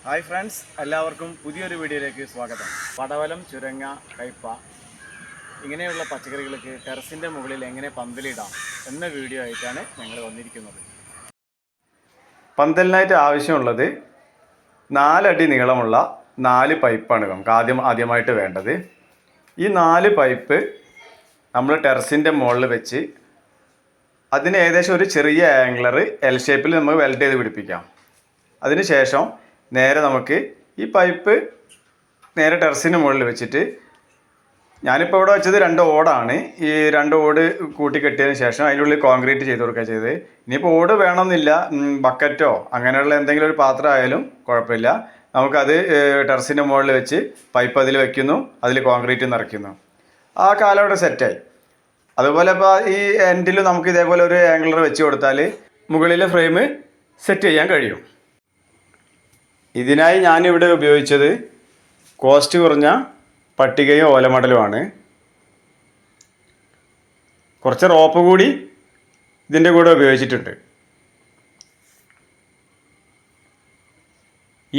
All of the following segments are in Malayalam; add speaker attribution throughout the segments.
Speaker 1: ഹായ് ഫ്രണ്ട്സ്, എല്ലാവർക്കും പുതിയൊരു വീഡിയോയിലേക്ക് സ്വാഗതം. പടവലം, ചുരങ്ങ, കയ്പ ഇങ്ങനെയുള്ള പച്ചക്കറികൾക്ക് ടെറസിൻ്റെ മുകളിൽ എങ്ങനെ പന്തലിടാം എന്ന വീഡിയോ ആയിട്ടാണ് ഞങ്ങൾ വന്നിരിക്കുന്നത്. പന്തലിനായിട്ട് ആവശ്യമുള്ളത് 4 അടി നീളമുള്ള 4 പൈപ്പാണ് നമുക്ക് ആദ്യമായിട്ട് വേണ്ടത്. ഈ 4 പൈപ്പ് നമ്മൾ ടെറസിൻ്റെ മുകളിൽ വെച്ച് അതിന് ഏകദേശം ഒരു ചെറിയ ആംഗിളർ എൽ ഷേപ്പിൽ നമുക്ക് വെൽഡ് ചെയ്ത് പിടിപ്പിക്കാം. അതിനുശേഷം നേരെ നമുക്ക് ഈ പൈപ്പ് നേരെ ടെറസിന് മുകളിൽ വെച്ചിട്ട്, ഞാനിപ്പോൾ ഇവിടെ വെച്ചത് 2 ഓടാണ്. ഈ 2 ഓട് കൂട്ടിക്കെട്ടിയതിന് ശേഷം അതിനുള്ളിൽ കോൺക്രീറ്റ് ചെയ്ത് കൊടുക്കുക ചെയ്തത്. ഇനിയിപ്പോൾ ഓട് വേണമെന്നില്ല, ബക്കറ്റോ അങ്ങനെയുള്ള എന്തെങ്കിലും ഒരു പാത്രം ആയാലും കുഴപ്പമില്ല. നമുക്കത് ടെറസിൻ്റെ മുകളിൽ വെച്ച് പൈപ്പ് അതിൽ വയ്ക്കുന്നു, അതിൽ കോൺക്രീറ്റ് നിറയ്ക്കുന്നു. ആ കാലം ഇവിടെ സെറ്റായി. അതുപോലെ ഇപ്പോൾ ഈ എൻഡിൽ നമുക്ക് ഇതേപോലെ ഒരു ആംഗിളർ വെച്ച് കൊടുത്താൽ മുകളിലെ ഫ്രെയിം സെറ്റ് ചെയ്യാൻ കഴിയും. ഇതിനായി ഞാനിവിടെ ഉപയോഗിച്ചത് കോസ്റ്റ് കുറഞ്ഞ പട്ടികയും ഓലമടലുമാണ്. കുറച്ച് റോപ്പ് കൂടി ഇതിൻ്റെ കൂടെ ഉപയോഗിച്ചിട്ടുണ്ട്.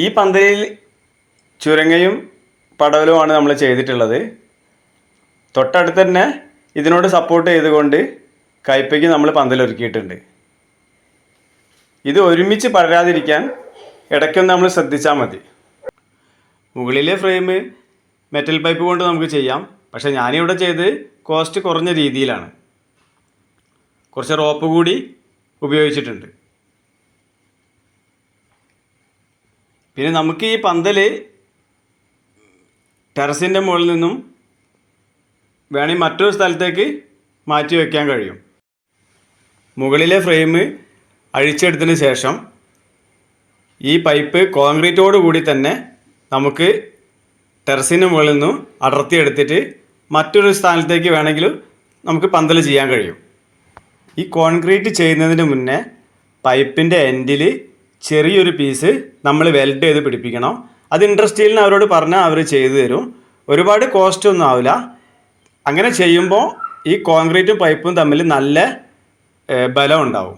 Speaker 1: ഈ പന്തലിൽ ചുരങ്ങയും പടവലുമാണ് നമ്മൾ ചെയ്തിട്ടുള്ളത്. തൊട്ടടുത്ത് തന്നെ ഇതിനോട് സപ്പോർട്ട് ചെയ്തുകൊണ്ട് കയ്പയ്ക്ക് നമ്മൾ പന്തലൊരുക്കിയിട്ടുണ്ട്. ഇത് ഒരുമിച്ച് പടരാതിരിക്കാൻ ഇടയ്ക്കൊന്ന് നമ്മൾ ശ്രദ്ധിച്ചാൽ മതി. മുകളിലെ ഫ്രെയിം മെറ്റൽ പൈപ്പ് കൊണ്ട് നമുക്ക് ചെയ്യാം. പക്ഷേ ഞാനിവിടെ ചെയ്ത് കോസ്റ്റ് കുറഞ്ഞ രീതിയിലാണ്. കുറച്ച് റോപ്പ് കൂടി ഉപയോഗിച്ചിട്ടുണ്ട്. പിന്നെ നമുക്ക് ഈ പന്തൽ ടെറസിൻ്റെ മുകളിൽ നിന്നും വേണമെങ്കിൽ മറ്റൊരു സ്ഥലത്തേക്ക് മാറ്റി വയ്ക്കാൻ കഴിയും. മുകളിലെ ഫ്രെയിം അഴിച്ചെടുത്തതിന് ശേഷം ഈ പൈപ്പ് കോൺക്രീറ്റോട് കൂടി തന്നെ നമുക്ക് ടെറസിന് മുകളിൽ നിന്നും അടർത്തിയെടുത്തിട്ട് മറ്റൊരു സ്ഥാനത്തേക്ക് വേണമെങ്കിൽ നമുക്ക് പന്തൽ ചെയ്യാൻ കഴിയും. ഈ കോൺക്രീറ്റ് ചെയ്യുന്നതിന് മുന്നേ പൈപ്പിൻ്റെ എൻഡിൽ ചെറിയൊരു പീസ് നമ്മൾ വെൽഡ് ചെയ്ത് പിടിപ്പിക്കണം. അത് ഇൻഡസ്ട്രിയിലിന് അവരോട് പറഞ്ഞാൽ അവർ ചെയ്തു തരും. ഒരുപാട് കോസ്റ്റ് ഒന്നും ആവില്ല. അങ്ങനെ ചെയ്യുമ്പോൾ ഈ കോൺക്രീറ്റും പൈപ്പും തമ്മിൽ നല്ല ബലം ഉണ്ടാവും.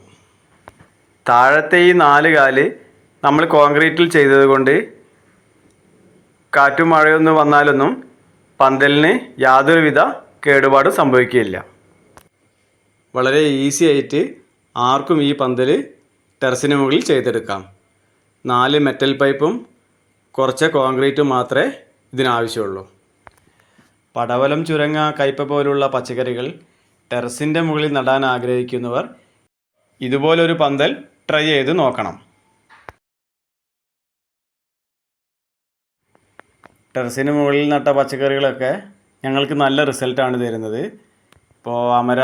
Speaker 1: താഴത്തെ ഈ 4 കാല് നമ്മൾ കോൺക്രീറ്റിൽ ചെയ്തത് കൊണ്ട് കാറ്റും മഴയൊന്നും വന്നാലൊന്നും പന്തലിന് യാതൊരുവിധ കേടുപാടും സംഭവിക്കുകയില്ല. വളരെ ഈസി ആയിട്ട് ആർക്കും ഈ പന്തൽ ടെറസിന് മുകളിൽ ചെയ്തെടുക്കാം. 4 മെറ്റൽ പൈപ്പും കുറച്ച് കോൺക്രീറ്റും മാത്രമേ ഇതിനാവശ്യമുള്ളൂ. പടവലം, ചുരങ്ങ, കയ്പ പോലുള്ള പച്ചക്കറികൾ ടെറസിൻ്റെ മുകളിൽ നടാൻ ആഗ്രഹിക്കുന്നവർ ഇതുപോലൊരു പന്തൽ ട്രൈ ചെയ്ത് നോക്കണം. ടെറസിന് മുകളിൽ നട്ട പച്ചക്കറികളൊക്കെ ഞങ്ങൾക്ക് നല്ല റിസൾട്ടാണ് തരുന്നത്. ഇപ്പോൾ അമര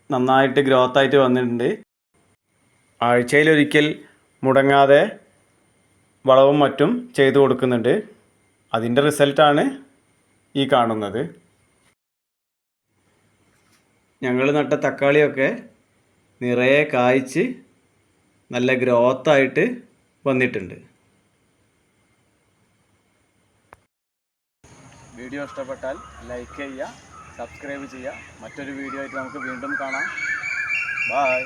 Speaker 1: നന്നായിട്ട് ഗ്രോത്തായിട്ട് വന്നിട്ടുണ്ട്. ആഴ്ചയിലൊരിക്കൽ മുടങ്ങാതെ വളവും മറ്റും ചെയ്തു കൊടുക്കുന്നുണ്ട്. അതിൻ്റെ റിസൾട്ടാണ് ഈ കാണുന്നത്. ഞങ്ങൾ നട്ട തക്കാളിയൊക്കെ നിറയെ കായ്ച്ച് നല്ല ഗ്രോത്തായിട്ട് വന്നിട്ടുണ്ട്. വീഡിയോ ഇഷ്ടപ്പെട്ടാൽ ലൈക്ക് ചെയ്യുക, സബ്സ്ക്രൈബ് ചെയ്യുക. മറ്റൊരു വീഡിയോ ആയിട്ട് നമുക്ക് വീണ്ടും കാണാം. ബൈ.